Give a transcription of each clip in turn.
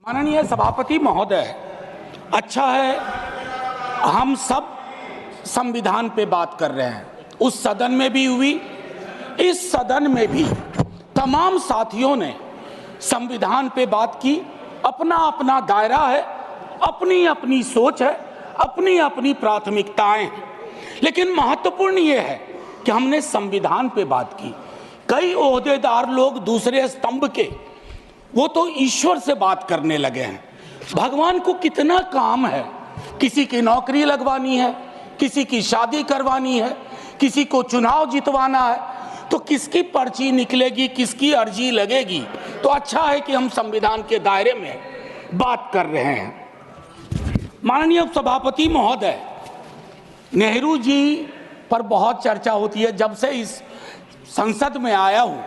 माननीय सभापति महोदय, अच्छा है हम सब संविधान पे बात कर रहे हैं। उस सदन में भी हुई, इस सदन में भी तमाम साथियों ने संविधान पे बात की। अपना अपना दायरा है, अपनी अपनी सोच है, अपनी अपनी प्राथमिकताएं हैं, लेकिन महत्वपूर्ण ये है कि हमने संविधान पे बात की। कई ओहदेदार लोग दूसरे स्तंभ के, वो तो ईश्वर से बात करने लगे हैं। भगवान को कितना काम है, किसी की नौकरी लगवानी है, किसी की शादी करवानी है, किसी को चुनाव जितवाना है, तो किसकी पर्ची निकलेगी, किसकी अर्जी लगेगी। तो अच्छा है कि हम संविधान के दायरे में बात कर रहे हैं। माननीय सभापति महोदय, नेहरू जी पर बहुत चर्चा होती है जब से इस संसद में आया हूं,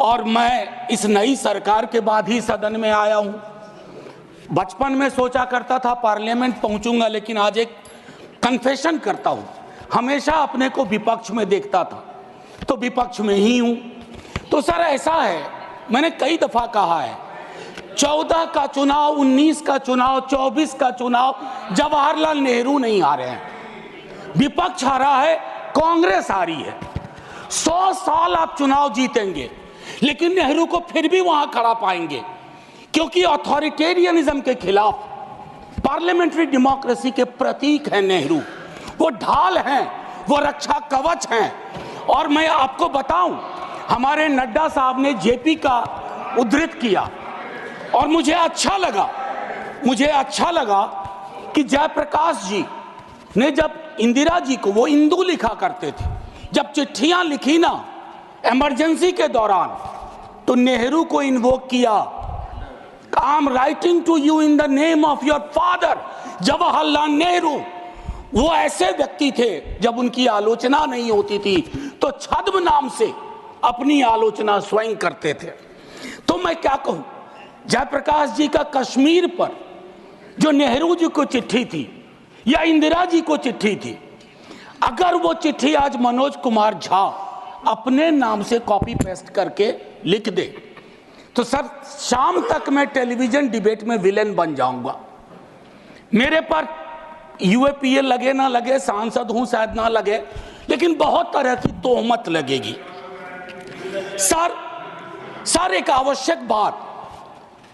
और मैं इस नई सरकार के बाद ही सदन में आया हूं। बचपन में सोचा करता था पार्लियामेंट पहुंचूंगा, लेकिन आज एक कन्फेशन करता हूं, हमेशा अपने को विपक्ष में देखता था, तो विपक्ष में ही हूं। तो सर ऐसा है, मैंने कई दफा कहा है, 14 का चुनाव, 19 का चुनाव, 24 का चुनाव, जवाहरलाल नेहरू नहीं हारे हैं, विपक्ष हारा है, कांग्रेस हारी है। 100 साल आप चुनाव जीतेंगे, लेकिन नेहरू को फिर भी वहां खड़ा पाएंगे, क्योंकि अथॉरिटेरियनिज्म के खिलाफ, पार्लियामेंट्री डेमोक्रेसी के प्रतीक हैं नेहरू। वो ढाल हैं, वो रक्षा कवच हैं। और मैं आपको बताऊं, हमारे नड्डा साहब ने जेपी का उद्धृत किया, और मुझे अच्छा लगा कि जयप्रकाश जी ने जब इंदिरा जी को, वो इंदू लिखा करते थे, जब चिट्ठियां लिखी ना इमरजेंसी के दौरान, तो नेहरू को इन्वोक किया। I am writing to you in the name of your father Jawaharlal Nehru. वो ऐसे व्यक्ति थे, जब उनकी आलोचना नहीं होती थी तो छद्म नाम से अपनी आलोचना स्वयं करते थे। तो मैं क्या कहूं, जयप्रकाश जी का कश्मीर पर जो नेहरू जी को चिट्ठी थी या इंदिरा जी को चिट्ठी थी, अगर वो चिट्ठी आज मनोज कुमार झा अपने नाम से कॉपी पेस्ट करके लिख दे, तो सर शाम तक मैं टेलीविजन डिबेट में विलेन बन जाऊंगा। मेरे पर यूएपीए लगे ना लगे, सांसद हूं शायद ना लगे, लेकिन बहुत तरह की तोहमत लगेगी। सर एक आवश्यक बात,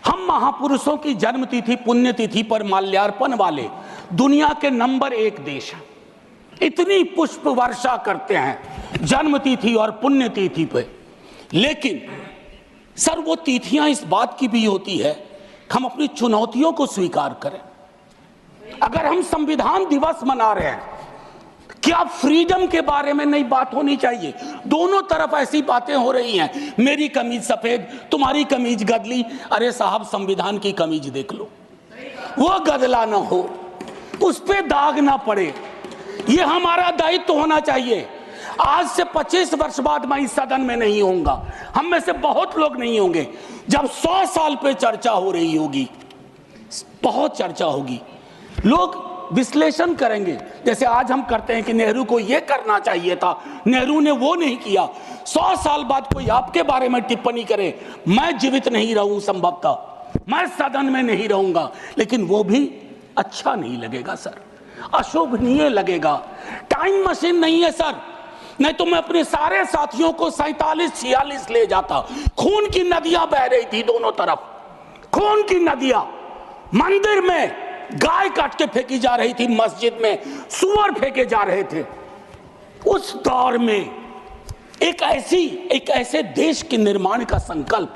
हम महापुरुषों की जन्मतिथि, पुण्यतिथि पर माल्यार्पण वाले दुनिया के नंबर 1 देश हैं। इतनी पुष्प वर्षा करते हैं जन्मतिथि और पुण्यतिथि पे, लेकिन सर वो तिथियां इस बात की भी होती है कि हम अपनी चुनौतियों को स्वीकार करें। अगर हम संविधान दिवस मना रहे हैं, क्या फ्रीडम के बारे में नहीं बात होनी चाहिए? दोनों तरफ ऐसी बातें हो रही हैं, मेरी कमीज सफेद, तुम्हारी कमीज गदली। अरे साहब, संविधान की कमीज देख लो, वो गदला ना हो, उस पे दाग ना पड़े। ये हमारा दायित्व होना चाहिए। आज से 25 वर्ष बाद मैं इस सदन में नहीं होऊंगा, हम में से बहुत लोग नहीं होंगे। जब 100 साल पे चर्चा हो रही होगी, बहुत चर्चा होगी, लोग विश्लेषण करेंगे, जैसे आज हम करते हैं कि नेहरू को यह करना चाहिए था, नेहरू ने वो नहीं किया। 100 साल बाद कोई आपके बारे में टिप्पणी करे, मैं जीवित नहीं रहूं, संभवतः मैं सदन में नहीं रहूंगा, लेकिन वो भी अच्छा नहीं लगेगा सर, अशोभनीय लगेगा। टाइम मशीन नहीं है सर, नहीं तो मैं अपने सारे साथियों को 47-46 ले जाता। खून की नदियां बह रही थी दोनों तरफ, खून की नदियां। मंदिर में गाय काट के फेंकी जा रही थी, मस्जिद में सुअर फेंके जा रहे थे। उस दौर में एक ऐसे देश के निर्माण का संकल्प,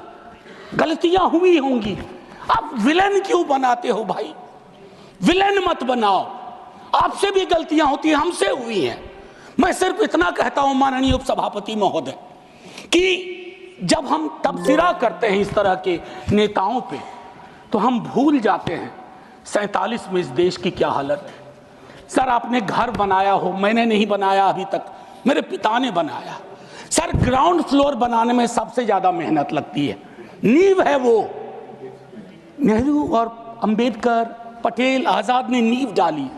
गलतियां हुई होंगी। आप विलेन क्यों बनाते हो भाई? विलेन मत बनाओ, आपसे भी गलतियां होती हैं, हमसे हुई हैं। मैं सिर्फ इतना कहता हूं माननीय उपसभापति महोदय, कि जब हम तबसरा करते हैं इस तरह के नेताओं पे, तो हम भूल जाते हैं 47 में इस देश की क्या हालत है। सर आपने घर बनाया हो, मैंने नहीं बनाया अभी तक, मेरे पिता ने बनाया। सर ग्राउंड फ्लोर बनाने में सबसे ज्यादा मेहनत लगती है, नींव है वो। नेहरू और अंबेडकर, पटेल, आजाद ने नींव डाली।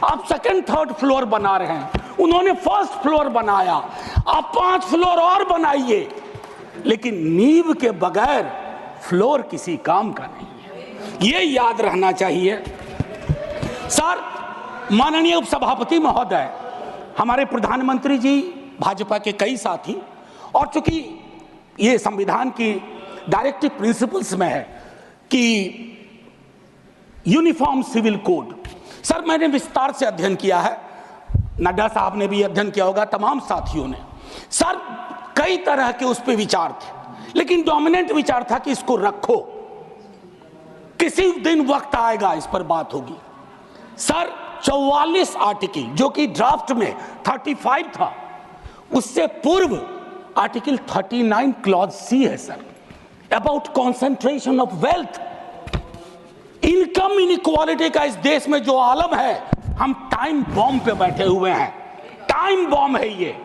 आप 2nd 3rd फ्लोर बना रहे हैं, उन्होंने 1st फ्लोर बनाया, आप 5 फ्लोर और बनाइए, लेकिन नींव के बगैर फ्लोर किसी काम का नहीं है। ये याद रहना चाहिए। सर, माननीय उपसभापति महोदय, हमारे प्रधानमंत्री जी, भाजपा के कई साथी, और चूंकि ये संविधान की डायरेक्टिव प्रिंसिपल्स में है कि यूनिफॉर्म सिविल कोड, सर मैंने विस्तार से अध्ययन किया है, नड्डा साहब ने भी अध्ययन किया होगा, तमाम साथियों ने। सर कई तरह के उस पर विचार थे, लेकिन डोमिनेंट विचार था कि इसको रखो, किसी दिन वक्त आएगा इस पर बात होगी। सर 44 आर्टिकल जो कि ड्राफ्ट में 35 था, उससे पूर्व आर्टिकल 39 क्लॉज सी है sir, about concentration of wealth. Income inequality का इस देश में जो आलम है, हम टाइम बॉम्ब पे बैठे हुए हैं, टाइम बॉम्ब है ये,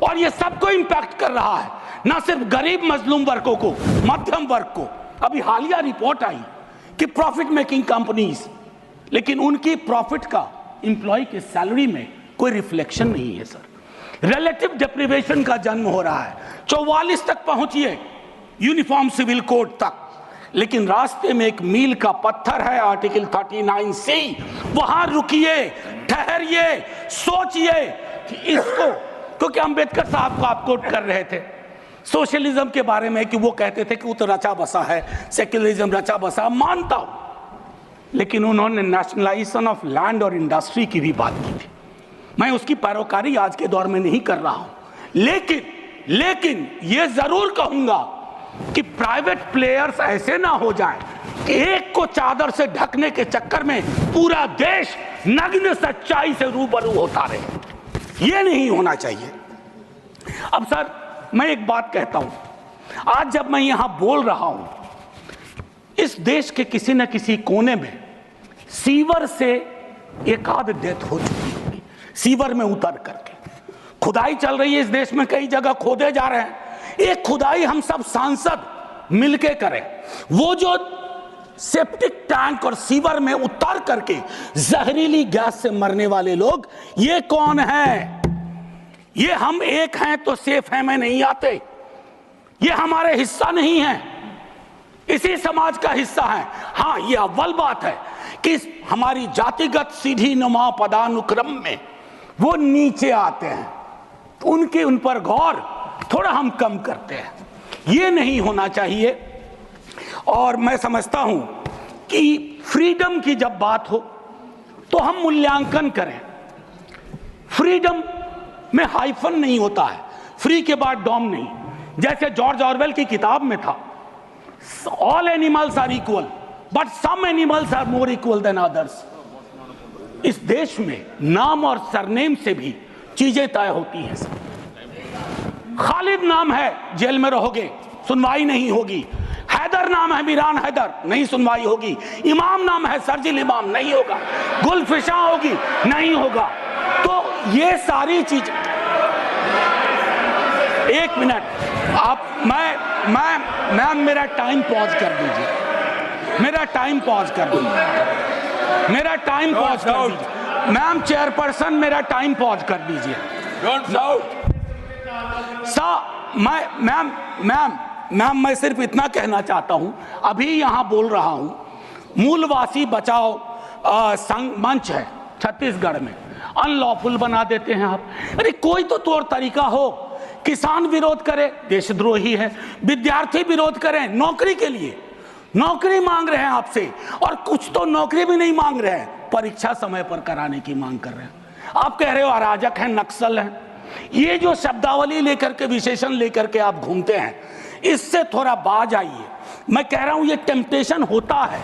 और ये सबको इंपैक्ट कर रहा है, ना सिर्फ गरीब मजलूम वर्गों को, मध्यम वर्ग को। अभी हालिया रिपोर्ट आई कि प्रॉफिट मेकिंग कंपनीज, लेकिन उनकी प्रॉफिट का एम्प्लॉय के सैलरी में कोई रिफ्लेक्शन नहीं है सर। रिलेटिव डिप्रिवेशन का जन्म हो रहा है। 44 तक पहुंचिए यूनिफॉर्म सिविल कोड तक, लेकिन रास्ते में एक मील का पत्थर है आर्टिकल 39 सी। वहां रुकिए, ठहरिए, सोचिए कि इसको, क्योंकि अंबेडकर साहब को आप कोट कर रहे थे सोशलिज्म के बारे में कि वो कहते थे कि वो तो रचा बसा है, सेक्युलरिज्म रचा बसा, मानता हूं, लेकिन उन्होंने नेशनलाइजेशन ऑफ लैंड और इंडस्ट्री की भी बात की थी। मैं उसकी पैरोकारी आज के दौर में नहीं कर रहा हूं, लेकिन ये जरूर कहूंगा कि प्राइवेट प्लेयर्स ऐसे ना हो जाएं कि एक को चादर से ढकने के चक्कर में पूरा देश नग्न सच्चाई से रूबरू होता रहे। ये नहीं होना चाहिए। अब सर मैं एक बात कहता हूं, आज जब मैं यहां बोल रहा हूं, इस देश के किसी न किसी कोने में सीवर से एक आध डेथ हो चुकी होगी, सीवर में उतर करके। खुदाई चल रही है इस देश में, कई जगह खोदे जा रहे हैं। एक खुदाई हम सब सांसद मिलके करें, वो जो सेप्टिक टैंक और सीवर में उतर करके जहरीली गैस से मरने वाले लोग, ये कौन है? ये हम एक हैं तो सेफ है में नहीं आते, ये हमारे हिस्सा नहीं है, इसी समाज का हिस्सा है। हाँ, ये अव्वल बात है कि हमारी जातिगत सीधी नुमा पदानुक्रम में वो नीचे आते हैं, तो उन पर गौर थोड़ा हम कम करते हैं। ये नहीं होना चाहिए। और मैं समझता हूं कि फ्रीडम की जब बात हो तो हम मूल्यांकन करें। फ्रीडम में हाइफन नहीं होता है, फ्री के बाद डॉम नहीं, जैसे जॉर्ज ऑरवेल की किताब में था, all animals are equal but some animals are more equal than others. इस देश में नाम और सरनेम से भी चीजें तय होती हैं। खालिद नाम है, जेल में रहोगे, सुनवाई नहीं होगी। हैदर नाम है, मीरान हैदर, नहीं सुनवाई होगी। इमाम नाम है, सरजिल इमाम, नहीं होगा। गुलफिशा होगी, नहीं होगा। तो ये सारी चीज, एक मिनट आप, मैं मेरा टाइम पॉज कर दीजिए, मेरा टाइम पॉज कर दीजिए, मेरा टाइम पॉज कर दीजिए। मैम चेयरपर्सन, मेरा टाइम पॉज कर दीजिए। Don't shout. मैम मैं सिर्फ इतना कहना चाहता हूं, अभी यहां बोल रहा हूं, मूलवासी बचाओ संघ मंच है छत्तीसगढ़ में, अनलॉफुल बना देते हैं आप। अरे कोई तो तौर तरीका हो। किसान विरोध करे, देशद्रोही है। विद्यार्थी विरोध करें, नौकरी के लिए नौकरी मांग रहे हैं आपसे, और कुछ तो नौकरी भी नहीं मांग रहे हैं, परीक्षा समय पर कराने की मांग कर रहे हैं। आप कह रहे हो अराजक हैं, नक्सल हैं। ये जो शब्दावली लेकर के, विशेषण लेकर के आप घूमते हैं, इससे थोड़ा बाज आइए। मैं कह रहा हूं ये टेम्पटेशन होता है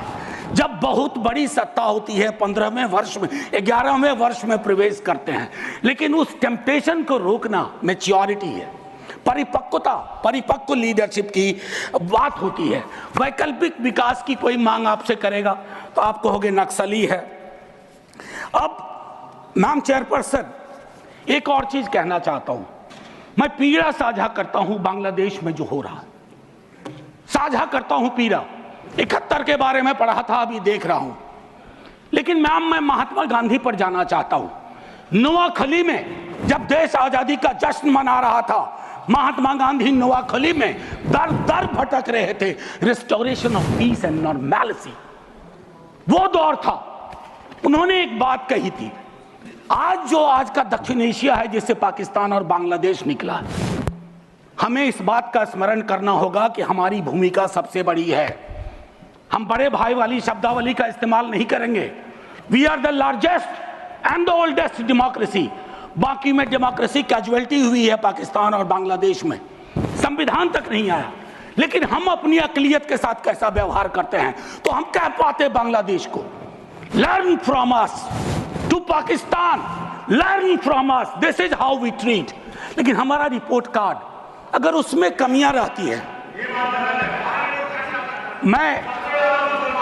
जब बहुत बड़ी सत्ता होती है, 15वें वर्ष में, 11वें वर्ष में प्रवेश करते हैं, लेकिन उस टेम्पटेशन को रोकना मैच्योरिटी है, परिपक्वता, परिपक्व लीडरशिप की बात होती है। वैकल्पिक विकास की कोई मांग आपसे करेगा तो आप कहोगे नक्सली है। अब मैम चेयरपर्सन, एक और चीज कहना चाहता हूं, मैं पीड़ा साझा करता हूं बांग्लादेश में जो हो रहा है, साझा करता हूं पीड़ा। 71 के बारे में पढ़ा था, अभी देख रहा हूं, लेकिन मैम मैं महात्मा गांधी पर जाना चाहता हूं। नोआखली में जब देश आजादी का जश्न मना रहा था, महात्मा गांधी नोआखली में दर दर भटक रहे थे, restoration of peace and normality. वो दौर था। उन्होंने एक बात कही थी, आज का दक्षिण एशिया है जिससे पाकिस्तान और बांग्लादेश निकला, हमें इस बात का स्मरण करना होगा कि हमारी भूमिका सबसे बड़ी है। हम बड़े भाई वाली शब्दावली का इस्तेमाल नहीं करेंगे। We are the largest and the oldest democracy. बाकी में डेमोक्रेसी कैजुअलिटी हुई है पाकिस्तान और बांग्लादेश में, संविधान तक नहीं आया। लेकिन हम अपनी अकलियत के साथ कैसा व्यवहार करते हैं, तो हम कह पाते बांग्लादेश को, learn from us, to Pakistan, learn from us, this is how we treat. लेकिन हमारा रिपोर्ट कार्ड अगर उसमें कमियां रहती है, मैं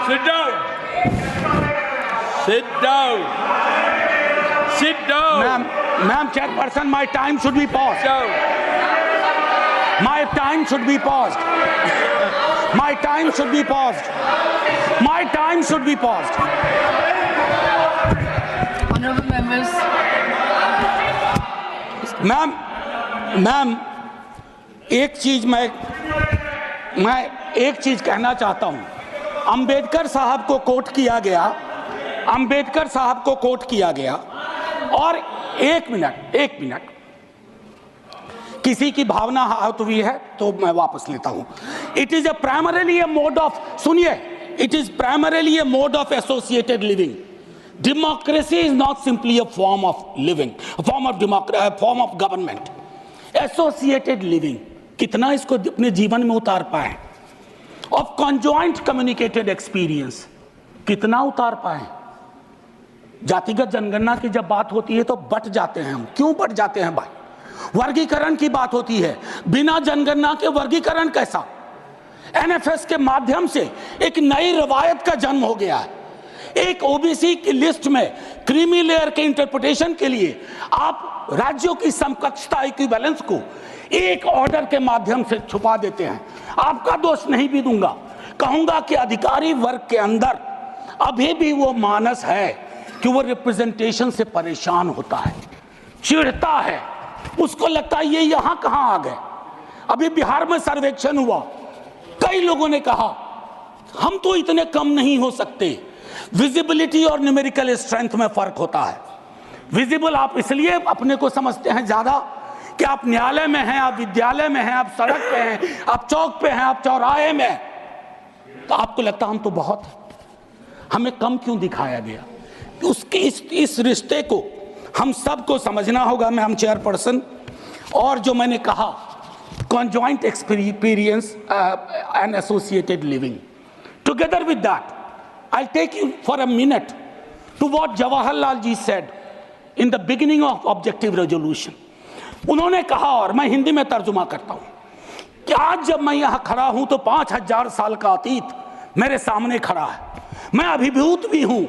Sit down. Sit down. Sit down. Ma'am, chairperson, my time should be paused. My time should be paused. My time should be paused. My time should be paused. Honorable members. Ma'am, एक चीज मैं एक चीज कहना चाहता हूं। अंबेडकर साहब को कोट किया गया, अंबेडकर साहब को कोट किया गया, और एक मिनट किसी की भावना आहत हुई है तो मैं वापस लेता हूं। It is primarily a mode of, सुनिए, it is primarily a mode of associated living. Democracy is not simply a form of living, form of government. Associated living कितना इसको अपने जीवन में उतार पाए, ऑफ कॉन्जॉइंट कम्युनिकेटेड एक्सपीरियंस कितना उतार पाए। जातिगत जनगणना की जब बात होती है तो बट जाते हैं हम। क्यों बट जाते हैं भाई? वर्गीकरण की बात होती है, बिना जनगणना के वर्गीकरण कैसा? एनएफएस के माध्यम से एक नई रवायत का जन्म हो गया है। एक ओबीसी की लिस्ट में क्रीमी लेयर के इंटरप्रिटेशन के लिए आप राज्यों की समकक्षता इक्विवेलेंस को एक ऑर्डर के माध्यम से छुपा देते हैं। आपका दोष नहीं भी दूंगा, कहूंगा कि अधिकारी वर्ग के अंदर अभी भी वो मानस है कि वो रिप्रेजेंटेशन से परेशान होता है, चिढ़ता है, उसको लगता है ये यहां कहां आ गए। अभी बिहार में सर्वेक्षण हुआ, कई लोगों ने कहा हम तो इतने कम नहीं हो सकते। विजिबिलिटी और न्यूमेरिकल स्ट्रेंथ में फर्क होता है। विजिबल आप इसलिए अपने को समझते हैं ज्यादा कि आप न्यायालय में हैं, आप विद्यालय में हैं, आप सड़क पे हैं, आप चौक पे हैं, आप चौराहे में हैं, तो आपको लगता हम तो बहुत, हमें कम क्यों दिखाया गया? उसके इस रिश्ते को हम सबको समझना होगा। मैम चेयरपर्सन, और जो मैंने कहा conjoint experience and associated living, together with that I'll take you for a minute to what Jawaharlal ji said in the beginning of objective resolution. उन्होंने कहा, और मैं हिंदी में तर्जुमा करता हूं, कि आज जब मैं यहां खड़ा हूं तो 5000 साल का अतीत मेरे सामने खड़ा है। मैं अभिभूत भी हूं,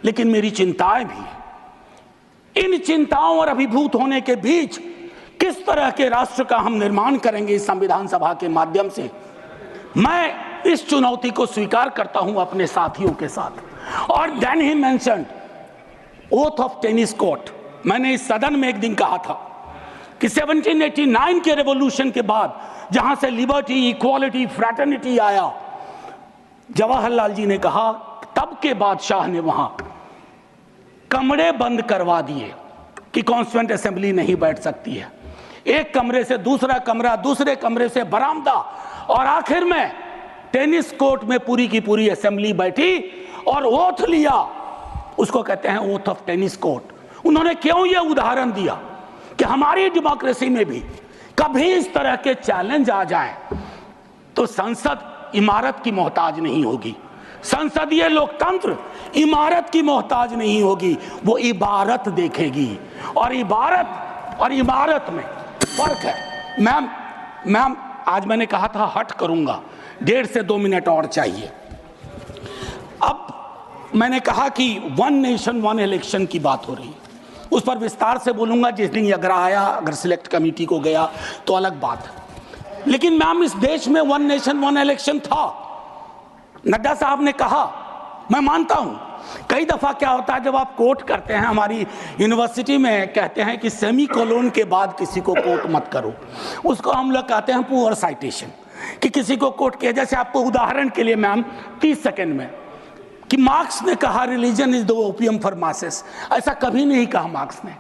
लेकिन मेरी चिंताएं भी हैं। इन चिंताओं और अभिभूत होने के बीच किस तरह के राष्ट्र का हम निर्माण करेंगे इस संविधान सभा के माध्यम से, मैं इस चुनौती को स्वीकार करता हूं अपने साथियों के साथ। और देन ही mentioned oath of tennis court. मैंने इस सदन में एक दिन कहा था कि 1789 के रेवोल्यूशन के बाद जहां से लिबर्टी, इक्वालिटी, फ्रैटर्निटी आया, जवाहरलाल जी ने कहा तब के बादशाह ने वहां कमरे बंद करवा दिए कि कॉन्स्टिट्यूएंट असेंबली नहीं बैठ सकती है। एक कमरे से दूसरा कमरा, दूसरे कमरे से बरामदा, और आखिर में टेनिस कोर्ट में पूरी की पूरी असेंबली बैठी और ओथ लिया। उसको कहते हैं ओथ ऑफ टेनिस कोर्ट। उन्होंने क्यों यह उदाहरण दिया कि हमारी डेमोक्रेसी में भी कभी इस तरह के चैलेंज आ जाएं तो संसद इमारत की मोहताज नहीं होगी। संसदीय लोकतंत्र इमारत की मोहताज नहीं होगी, वो इबारत देखेगी। और इबारत में फर्क है। मैम आज मैंने कहा था हट करूंगा, 1.5 से 2 मिनट और चाहिए। अब मैंने कहा कि वन नेशन वन इलेक्शन की बात हो रही है, उस पर विस्तार से बोलूंगा जिस दिन अगर आया, अगर सिलेक्ट कमेटी को गया तो अलग बात है। लेकिन मैम इस देश में वन नेशन वन इलेक्शन था। नड्डा साहब ने कहा, मैं मानता हूं, कई दफा क्या होता है जब आप कोट करते हैं, हमारी यूनिवर्सिटी में कहते हैं कि सेमी कोलोन के बाद किसी को कोट मत करो, उसको हम लोग कहते हैं पुअर साइटेशन, कि किसी को कोट किया। जैसे आपको उदाहरण के लिए मैम 30 सेकंड में कि मार्क्स ने कहा religion is the opium for masses, ऐसा कभी नहीं कहा मार्क्स ने।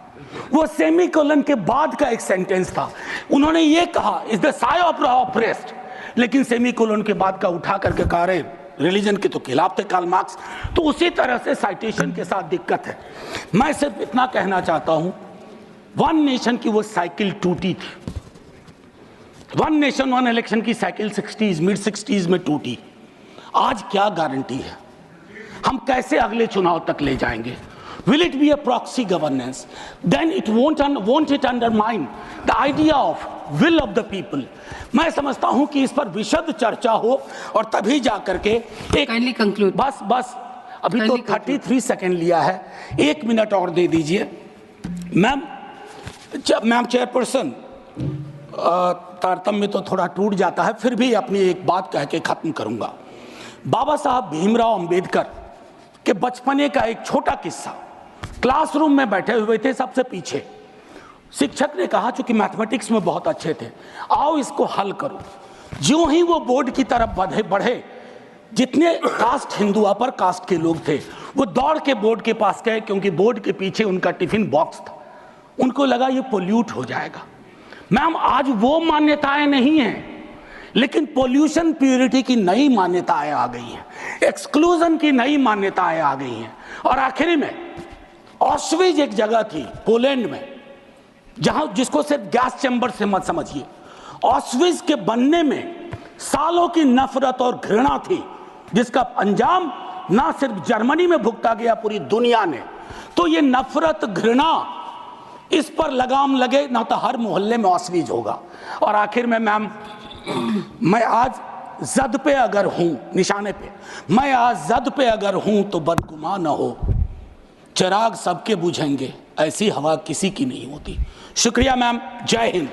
वो सेमीकोलन के बाद का एक सेंटेंस था, उन्होंने ये कहा is the Sai of oppressed, लेकिन सेमीकोलन के बाद का उठा करके कहा रहे रिलीजन के तो खिलाफ थे कार्ल मार्क्स। तो उसी तरह से साइटेशन के साथ दिक्कत है। मैं सिर्फ इतना कहना चाहता हूं, वन नेशन की वो साइकिल टूटी थी, वन नेशन वन इलेक्शन की साइकिल 60s मिड 60s में टूटी। आज क्या गारंटी है, हम कैसे अगले चुनाव तक ले जाएंगे? Will it be a proxy governance? Then it won't it undermine the idea of will of the people? मैं समझता हूं कि इस पर विशद चर्चा हो और तभी जाकर के एक Kindly conclude. बस अभी तो 33 सेकेंड लिया है, 1 मिनट और दे दीजिए। मैम चेयरपर्सन, तारतम्य तो थोड़ा टूट जाता है, फिर भी अपनी एक बात कह के खत्म करूंगा। बाबा साहब भीमराव अंबेडकर के बचपने का एक छोटा किस्सा। क्लासरूम में बैठे हुए थे सबसे पीछे, शिक्षक ने कहा चूंकि मैथमेटिक्स में बहुत अच्छे थे, आओ इसको हल करो। ज्यों ही वो बोर्ड की तरफ बढ़े, जितने कास्ट हिंदू अपर कास्ट के लोग थे वो दौड़ के बोर्ड के पास गए, क्योंकि बोर्ड के पीछे उनका टिफिन बॉक्स था। उनको लगा ये पोल्यूट हो जाएगा। मैम आज वो मान्यताएं नहीं हैं, लेकिन पोल्यूशन प्योरिटी की नई मान्यताएं आ गई हैं, एक्सक्लूजन की नई मान्यताएं आ गई हैं। और आखिरी में ऑस्विज एक जगह थी पोलैंड में, जहां जिसको सिर्फ गैस चैम्बर से मत समझिए, ऑस्विज के बनने में सालों की नफरत और घृणा थी, जिसका अंजाम ना सिर्फ जर्मनी में भुगता गया, पूरी दुनिया ने। तो ये नफरत घृणा, इस पर लगाम लगे ना तो हर मोहल्ले में ऑस्विज होगा। और आखिर में मैम, मैं आज जद पे अगर हूं, निशाने पे, मैं आज जद पे अगर हूं तो बदगुमान न हो, चिराग सबके बुझेंगे, ऐसी हवा किसी की नहीं होती। शुक्रिया मैम, जय हिंद।